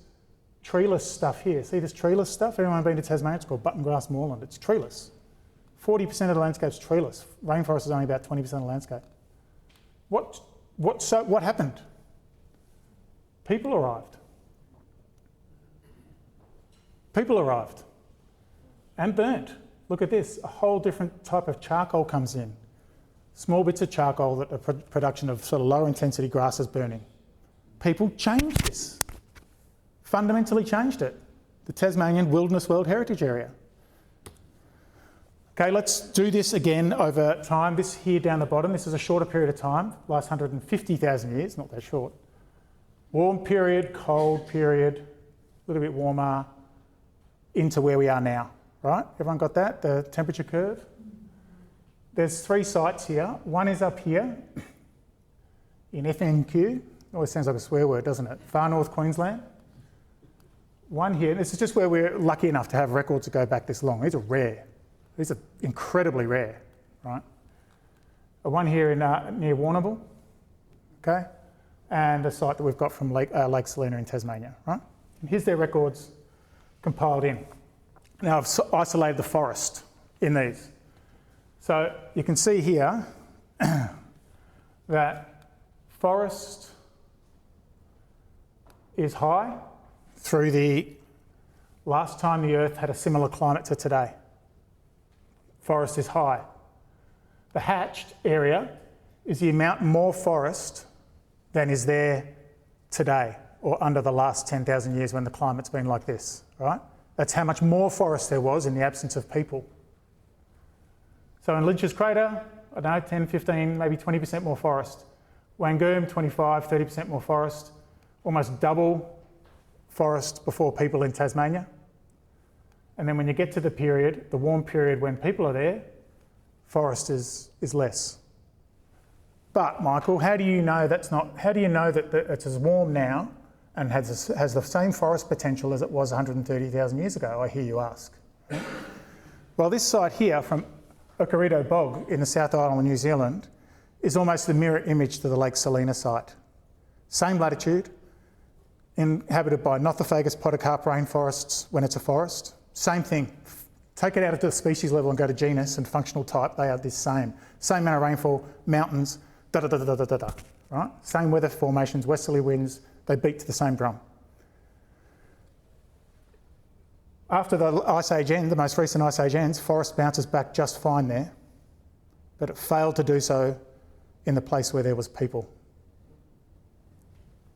treeless stuff here. See this treeless stuff? Everyone been to Tasmania? It's called button grass moorland. It's treeless. 40% of the landscape's treeless. Rainforest is only about 20% of the landscape. What happened? People arrived. People arrived and burnt. Look at this. A whole different type of charcoal comes in. Small bits of charcoal that are production of sort of low intensity grasses burning. People changed this. Fundamentally changed it. The Tasmanian Wilderness World Heritage Area. Okay, let's do this again over time. This here down the bottom, this is a shorter period of time, last 150,000 years, not that short. Warm period, cold period, a little bit warmer, into where we are now, right? Everyone got that, the temperature curve? There's 3 sites here. One is up here in FNQ. Always sounds like a swear word, doesn't it? Far North Queensland. One here, this is just where we're lucky enough to have records that go back this long. These are rare. These are incredibly rare, right? One here in near Warrnambool, okay? And a site that we've got from Lake Selina in Tasmania, right? And here's their records compiled in. Now I've isolated the forest in these. So you can see here that forest is high through the last time the Earth had a similar climate to today. Forest is high. The hatched area is the amount more forest than is there today or under the last 10,000 years when the climate's been like this, right? That's how much more forest there was in the absence of people. So in Lynch's Crater, I don't know, 10, 15, maybe 20% more forest. Wangoom, 25, 30% more forest. Almost double forest before people in Tasmania. And then when you get to the period, the warm period when people are there, forest is less. But Michael, how do you know that's not? How do you know that it's as warm now and has the same forest potential as it was 130,000 years ago? I hear you ask. Well, this site here from Okarito Bog in the South Island of New Zealand is almost the mirror image to the Lake Salina site. Same latitude, inhabited by Nothofagus podocarp rainforests when it's a forest. Same thing. Take it out of the species level and go to genus and functional type, they are the same. Same amount of rainfall, mountains, da-da-da-da-da-da-da, right? Same weather formations, westerly winds, they beat to the same drum. After the Ice Age ends, the most recent Ice Age ends, forest bounces back just fine there, but it failed to do so in the place where there was people.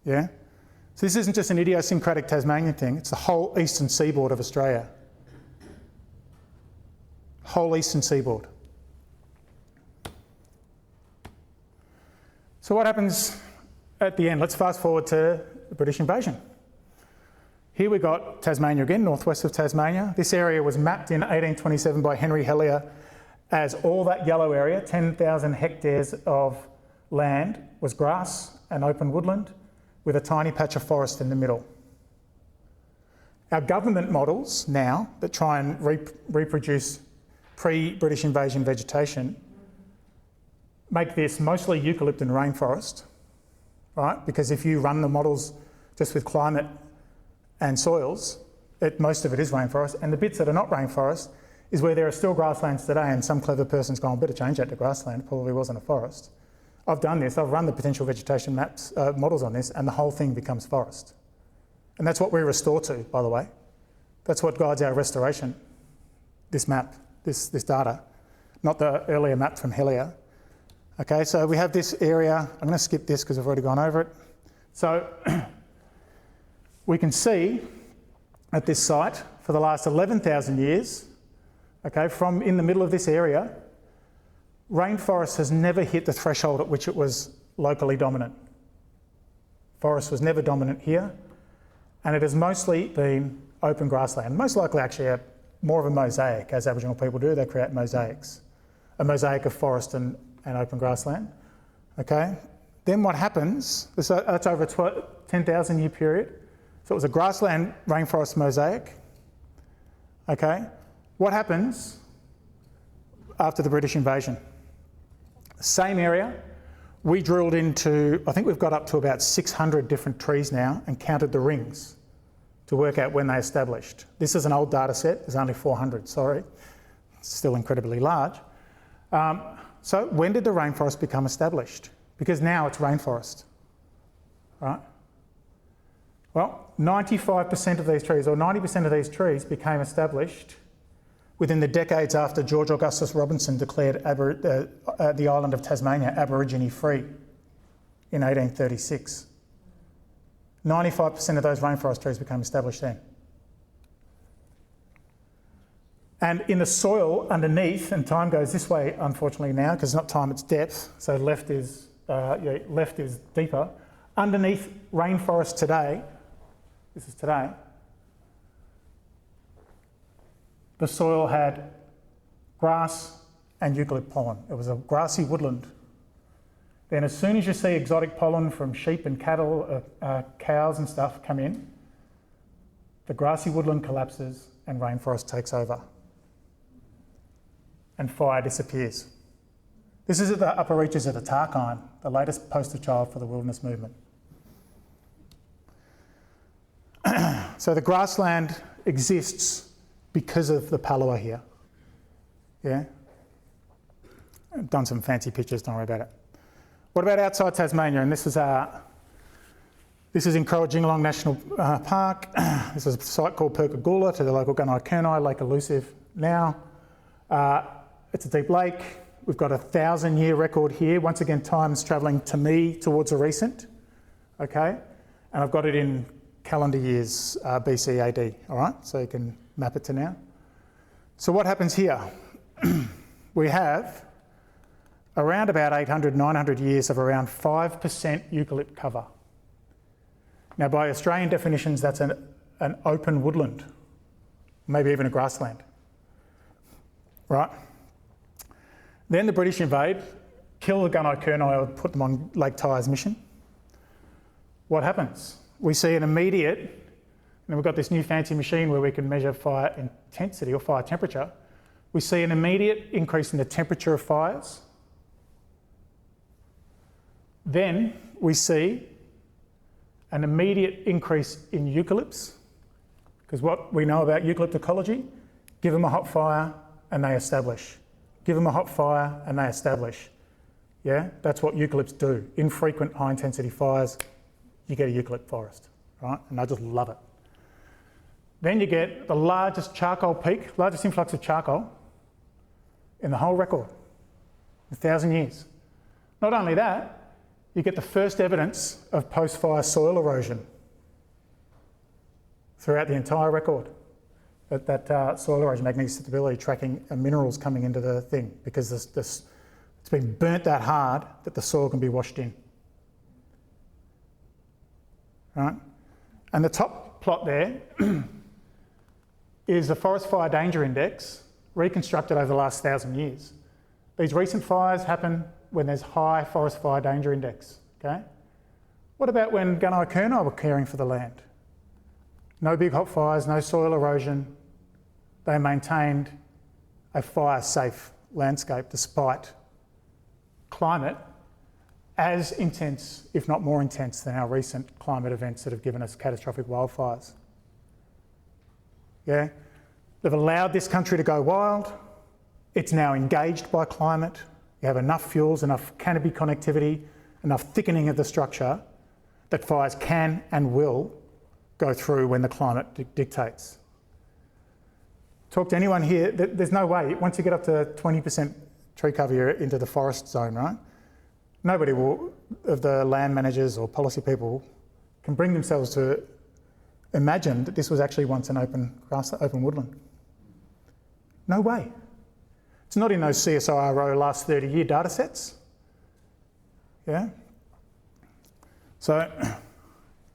Yeah? So this isn't just an idiosyncratic Tasmanian thing, it's the whole eastern seaboard of Australia. Whole eastern seaboard. So what happens at the end? Let's fast forward to the British invasion. Here we got Tasmania again, northwest of Tasmania. This area was mapped in 1827 by Henry Hellier as all that yellow area, 10,000 hectares of land, was grass and open woodland with a tiny patch of forest in the middle. Our government models now that try and reproduce pre-British invasion vegetation make this mostly eucalypt and rainforest, right? Because if you run the models just with climate and soils, most of it is rainforest, and the bits that are not rainforest is where there are still grasslands today, and some clever person's gone, better change that to grassland, probably wasn't a forest. I've done this, I've run the potential vegetation maps, models on this, and the whole thing becomes forest. And that's what we restore to, by the way. That's what guides our restoration, this map, this data, not the earlier map from Hellier. Okay, so we have this area, I'm going to skip this because I've already gone over it. So we can see at this site for the last 11,000 years, okay, from in the middle of this area, rainforest has never hit the threshold at which it was locally dominant. Forest was never dominant here, and it has mostly been open grassland. Most likely actually more of a mosaic, as Aboriginal people do, they create mosaics. A mosaic of forest and open grassland, okay? Then what happens, that's over a 10,000 year period. So it was a grassland rainforest mosaic, okay? What happens after the British invasion? Same area, we drilled into, I think we've got up to about 600 different trees now and counted the rings to work out when they established. This is an old data set, there's only 400, sorry. It's still incredibly large. So when did the rainforest become established? Because now it's rainforest, right? Well, 95% of these trees, or 90% of these trees became established within the decades after George Augustus Robinson declared the island of Tasmania Aborigine free in 1836. 95% of those rainforest trees became established then. And in the soil underneath, and time goes this way unfortunately now, because it's not time, it's depth, so left is deeper. Underneath rainforest today, this is today, the soil had grass and eucalypt pollen. It was a grassy woodland. Then as soon as you see exotic pollen from sheep and cattle, cows and stuff come in, the grassy woodland collapses and rainforest takes over. And fire disappears. This is at the upper reaches of the Tarkine, the latest poster child for the wilderness movement. So the grassland exists because of the palaeoecology here. Yeah? I've done some fancy pictures, don't worry about it. What about outside Tasmania? And this is in Kurrajingalong National Park. This is a site called Perkagoola to the local Gunai Kurnai, Lake Elusive now. It's a deep lake. We've got a 1,000-year record here. Once again, time's travelling to me towards a recent, okay? And I've got it in calendar years, BC AD, all right? So you can map it to now. So what happens here? We have around about 800, 900 years of around 5% eucalypt cover. Now, by Australian definitions, that's an open woodland, maybe even a grassland, right? Then the British invade, kill the gunite kerni or put them on Lake Tyre's mission, what happens? We see an immediate, and we've got this new fancy machine where we can measure fire intensity or fire temperature. We see an immediate increase in the temperature of fires. Then we see an immediate increase in eucalypts, because what we know about eucalypt ecology, give them a hot fire and they establish. Give them a hot fire and they establish. Yeah, that's what eucalypts do. Infrequent high intensity fires, you get a eucalypt forest, right? And I just love it. Then you get the largest charcoal peak, largest influx of charcoal in the whole record, 1,000 years. Not only that, you get the first evidence of post-fire soil erosion throughout the entire record. That soil erosion, magnetic stability, tracking minerals coming into the thing, because it's been burnt that hard that the soil can be washed in. Right? And the top plot there is the forest fire danger index reconstructed over the last 1,000 years. These recent fires happen when there's high forest fire danger index, okay? What about when gunite kerni were caring for the land? No big hot fires, no soil erosion. They maintained a fire-safe landscape despite climate as intense, if not more intense, than our recent climate events that have given us catastrophic wildfires. Yeah? They've allowed this country to go wild. It's now engaged by climate. You have enough fuels, enough canopy connectivity, enough thickening of the structure that fires can and will go through when the climate dictates. Talk to anyone here, there's no way, once you get up to 20% tree cover, you're into the forest zone, right? Nobody of the land managers or policy people can bring themselves to imagine that this was actually once an open woodland. No way. It's not in those CSIRO last 30-year data sets. Yeah? So,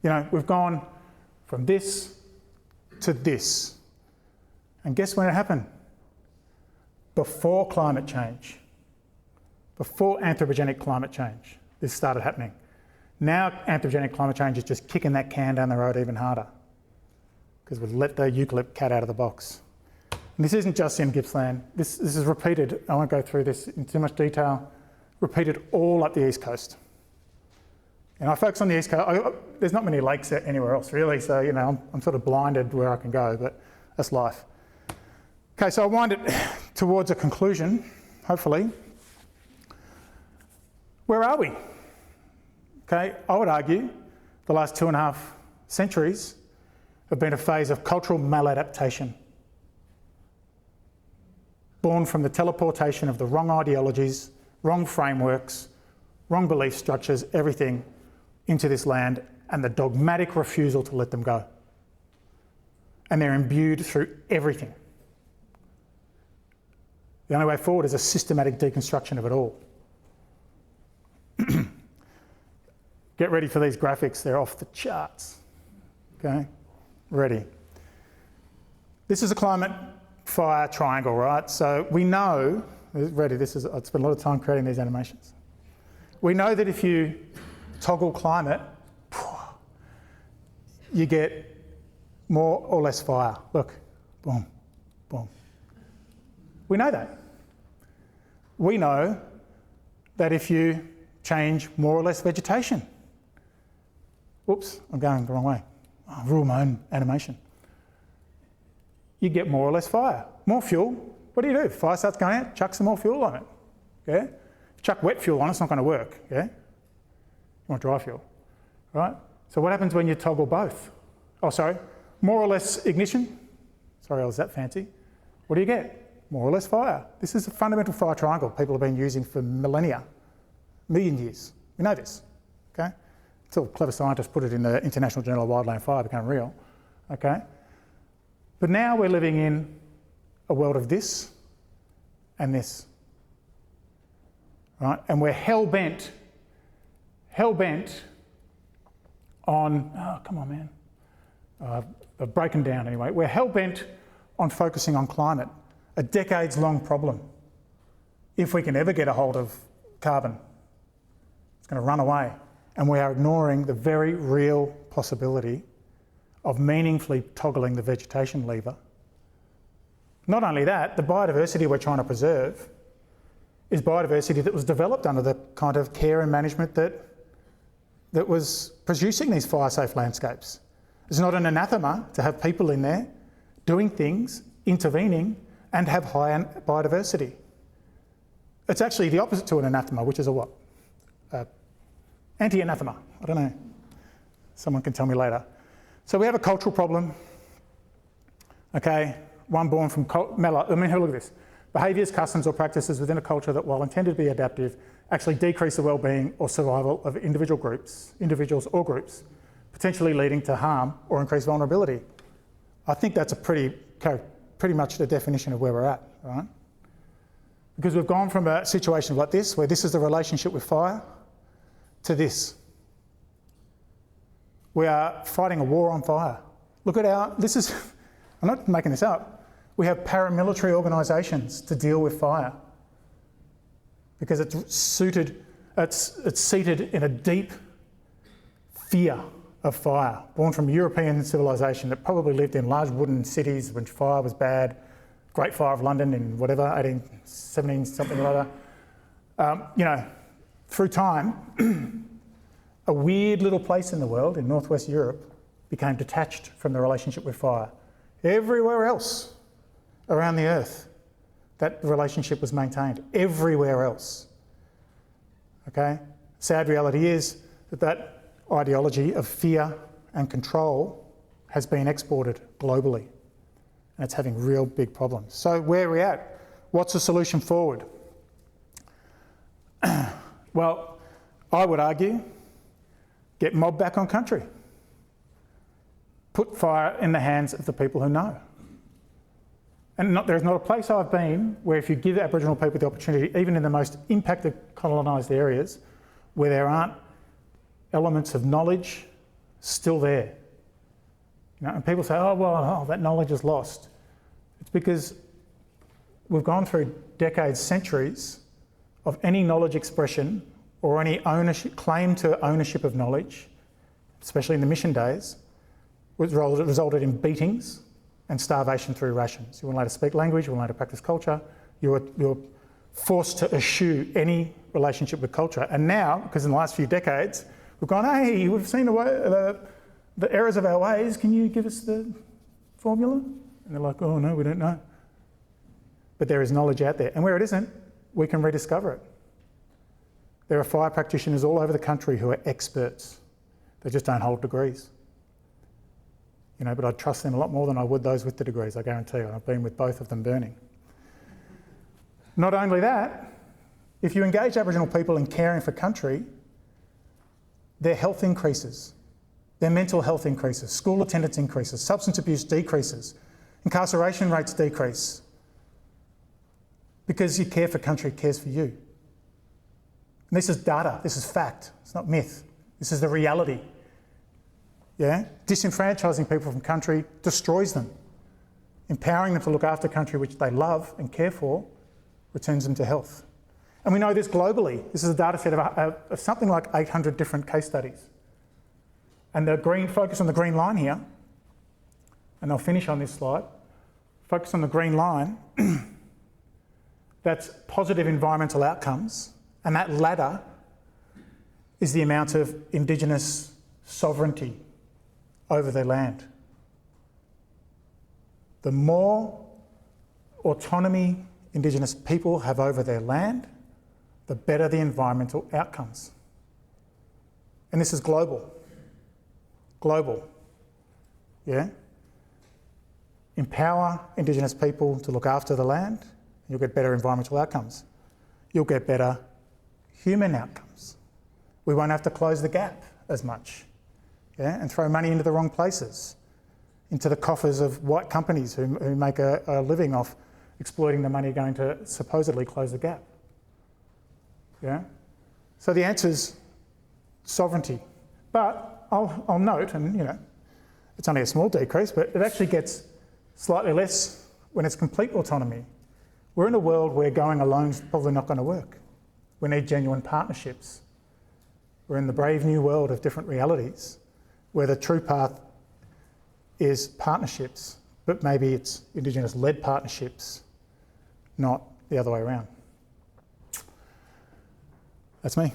you know, we've gone from this to this. And guess when it happened? Before climate change. Before anthropogenic climate change, this started happening. Now anthropogenic climate change is just kicking that can down the road even harder, because we've let the eucalypt cat out of the box. And this isn't just in Gippsland. This is repeated, I won't go through this in too much detail, repeated all up the East Coast. And I focus on the East Coast. There's not many lakes anywhere else really, so you know, I'm sort of blinded where I can go, but that's life. Okay, so I'll wind it towards a conclusion, hopefully. Where are we? Okay, I would argue the last 2.5 centuries have been a phase of cultural maladaptation, born from the teleportation of the wrong ideologies, wrong frameworks, wrong belief structures, everything into this land, and the dogmatic refusal to let them go. And they're imbued through everything. The only way forward is a systematic deconstruction of it all. Get ready for these graphics, they're off the charts. Okay, ready. This is a climate fire triangle, right? So we know, ready, I've spent a lot of time creating these animations. We know that if you toggle climate, you get more or less fire. Look, boom, boom. We know that. We know that if you change more or less vegetation, whoops, I'm going the wrong way. I ruined my own animation. You get more or less fire. More fuel, what do? Fire starts going out, chuck some more fuel on it. Yeah? Chuck wet fuel on it, it's not going to work. Yeah? You want dry fuel, right? So what happens when you toggle both? Oh, sorry, more or less ignition. Sorry, I was that fancy. What do you get? More or less fire. This is a fundamental fire triangle people have been using for millennia, million years. We know this, okay? Until clever scientists put it in the International Journal of Wildland Fire, it became real, okay? But now we're living in a world of this and this, right? And we're hell-bent on, oh, come on, man. I've broken down anyway. We're hell-bent on focusing on climate, a decades-long problem. If we can ever get a hold of carbon. It's going to run away. And we are ignoring the very real possibility of meaningfully toggling the vegetation lever. Not only that, the biodiversity we're trying to preserve is biodiversity that was developed under the kind of care and management that was producing these fire-safe landscapes. It's not an anathema to have people in there doing things, intervening, and have high biodiversity. It's actually the opposite to an anathema, which is a what? Anti-anathema. I don't know. Someone can tell me later. So we have a cultural problem. Okay, one born from look at this. Behaviours, customs or practices within a culture that, while intended to be adaptive, actually decrease the well-being or survival of individuals or groups, potentially leading to harm or increased vulnerability. I think that's a pretty much the definition of where we're at, right? Because we've gone from a situation like this, where this is the relationship with fire, to this. We are fighting a war on fire. Look at I'm not making this up. We have paramilitary organisations to deal with fire because it's seated in a deep fear of fire, born from European civilization that probably lived in large wooden cities when fire was bad. Great Fire of London in whatever, 1817 something or other. Through time, a weird little place in the world, in northwest Europe, became detached from the relationship with fire. Everywhere else around the earth, that relationship was maintained. Everywhere else. Okay? Sad reality is that ideology of fear and control has been exported globally. And it's having real big problems. So where are we at? What's the solution forward? Well, I would argue, get mob back on country. Put fire in the hands of the people who know. And there's not a place I've been where if you give Aboriginal people the opportunity, even in the most impacted colonised areas, where there aren't elements of knowledge still there. And people say, that knowledge is lost. It's because we've gone through decades, centuries of any knowledge expression or any claim to ownership of knowledge, especially in the mission days, resulted in beatings and starvation through rations. You weren't allowed to speak language, you weren't allowed to practice culture, you were forced to eschew any relationship with culture. And now, because in the last few decades, we've gone, hey, we've seen the errors of our ways, can you give us the formula? And they're like, oh no, we don't know. But there is knowledge out there. And where it isn't, we can rediscover it. There are fire practitioners all over the country who are experts. They just don't hold degrees. But I'd trust them a lot more than I would those with the degrees, I guarantee you. I've been with both of them burning. Not only that, if you engage Aboriginal people in caring for country, their health increases, their mental health increases, school attendance increases, substance abuse decreases, incarceration rates decrease. Because you care for country, it cares for you. And this is data, this is fact, it's not myth. This is the reality. Yeah? Disenfranchising people from country destroys them. Empowering them to look after country which they love and care for returns them to health. And we know this globally. This is a data set of something like 800 different case studies. And the focus on the green line here, and I'll finish on this slide, focus on the green line, that's positive environmental outcomes, and that ladder is the amount of Indigenous sovereignty over their land. The more autonomy Indigenous people have over their land, the better the environmental outcomes. And this is global. Global. Yeah? Empower Indigenous people to look after the land, you'll get better environmental outcomes. You'll get better human outcomes. We won't have to close the gap as much, yeah? And throw money into the wrong places, into the coffers of white companies who make a living off exploiting the money going to supposedly close the gap. Yeah? So the answer is sovereignty. But I'll note, and it's only a small decrease, but it actually gets slightly less when it's complete autonomy. We're in a world where going alone is probably not going to work. We need genuine partnerships. We're in the brave new world of different realities where the true path is partnerships, but maybe it's Indigenous-led partnerships, not the other way around. That's me.